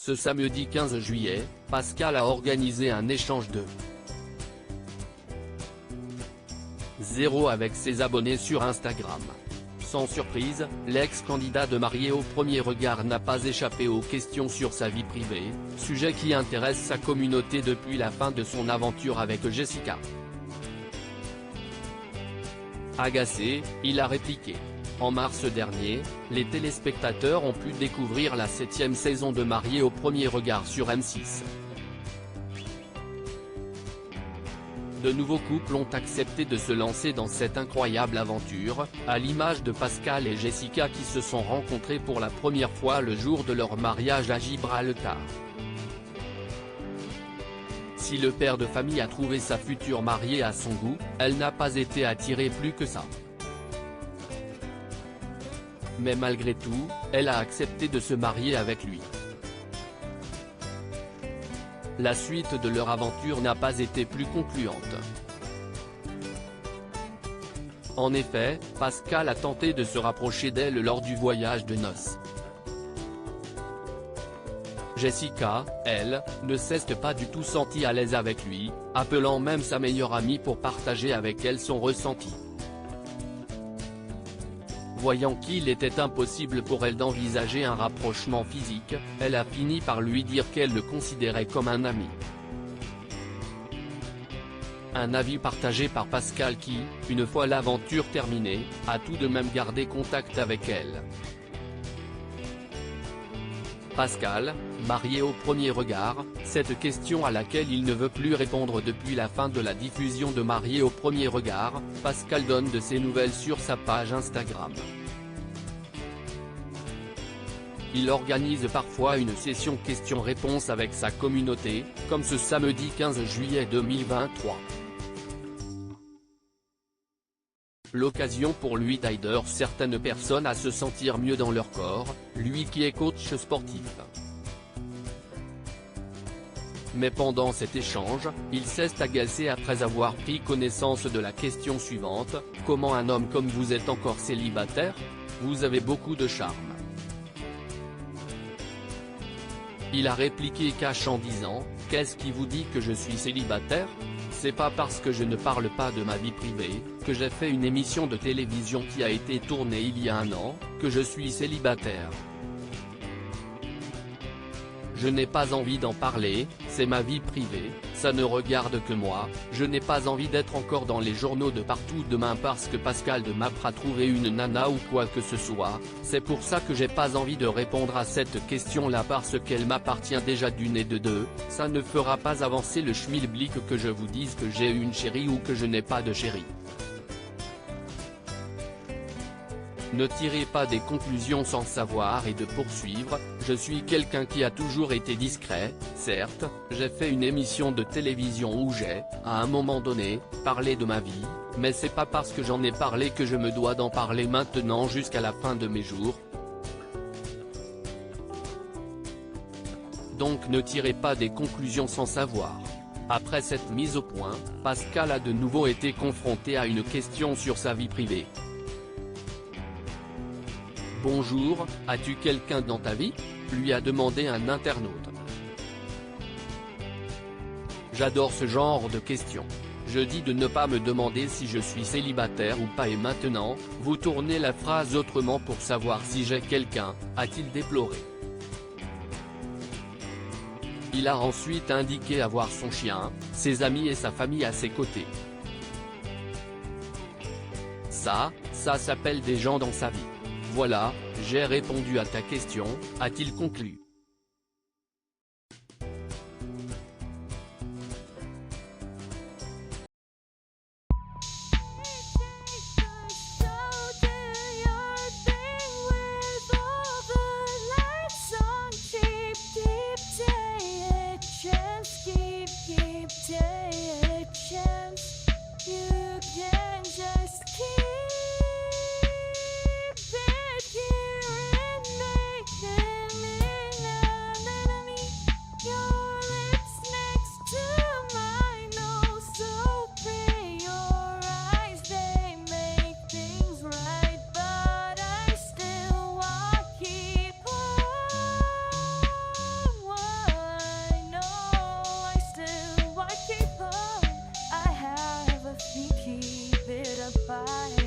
Ce samedi 15 juillet, Pascal a organisé un échange de 0 avec ses abonnés sur Instagram. Sans surprise, l'ex-candidat de Marié au premier regard n'a pas échappé aux questions sur sa vie privée, sujet qui intéresse sa communauté depuis la fin de son aventure avec Jessica. Agacé, il a répliqué. En mars dernier, les téléspectateurs ont pu découvrir la 7e saison de Marié au premier regard sur M6. De nouveaux couples ont accepté de se lancer dans cette incroyable aventure, à l'image de Pascal et Jessica qui se sont rencontrés pour la première fois le jour de leur mariage à Gibraltar. Si le père de famille a trouvé sa future mariée à son goût, elle n'a pas été attirée plus que ça. Mais malgré tout, elle a accepté de se marier avec lui. La suite de leur aventure n'a pas été plus concluante. En effet, Pascal a tenté de se rapprocher d'elle lors du voyage de noces. Jessica, elle, ne s'est pas du tout sentie à l'aise avec lui, appelant même sa meilleure amie pour partager avec elle son ressenti. Voyant qu'il était impossible pour elle d'envisager un rapprochement physique, elle a fini par lui dire qu'elle le considérait comme un ami. Un avis partagé par Pascal qui, une fois l'aventure terminée, a tout de même gardé contact avec elle. Pascal, marié au premier regard, cette question à laquelle il ne veut plus répondre depuis la fin de la diffusion de Marié au premier regard, Pascal donne de ses nouvelles sur sa page Instagram. Il organise parfois une session questions-réponses avec sa communauté, comme ce samedi 15 juillet 2023. L'occasion pour lui d'aider certaines personnes à se sentir mieux dans leur corps, lui qui est coach sportif. Mais pendant cet échange, il s'est agacé après avoir pris connaissance de la question suivante: comment un homme comme vous est encore célibataire? Vous avez beaucoup de charme. Il a répliqué cash en disant: qu'est-ce qui vous dit que je suis célibataire? C'est pas parce que je ne parle pas de ma vie privée, que j'ai fait une émission de télévision qui a été tournée il y a un an, que je suis célibataire. Je n'ai pas envie d'en parler, c'est ma vie privée, ça ne regarde que moi, je n'ai pas envie d'être encore dans les journaux de partout demain parce que Pascal de Mapr a trouvé une nana ou quoi que ce soit, c'est pour ça que j'ai pas envie de répondre à cette question-là parce qu'elle m'appartient déjà d'une et de deux, ça ne fera pas avancer le schmilblick que je vous dise que j'ai une chérie ou que je n'ai pas de chérie. Ne tirez pas des conclusions sans savoir et de poursuivre, je suis quelqu'un qui a toujours été discret, certes, j'ai fait une émission de télévision où j'ai, à un moment donné, parlé de ma vie, mais c'est pas parce que j'en ai parlé que je me dois d'en parler maintenant jusqu'à la fin de mes jours. Donc ne tirez pas des conclusions sans savoir. Après cette mise au point, Pascal a de nouveau été confronté à une question sur sa vie privée. Bonjour, as-tu quelqu'un dans ta vie? Lui a demandé un internaute. J'adore ce genre de questions. Je dis de ne pas me demander si je suis célibataire ou pas et maintenant, vous tournez la phrase autrement pour savoir si j'ai quelqu'un, a-t-il déploré. Il a ensuite indiqué avoir son chien, ses amis et sa famille à ses côtés. Ça s'appelle des gens dans sa vie. Voilà, j'ai répondu à ta question, a-t-il conclu. pas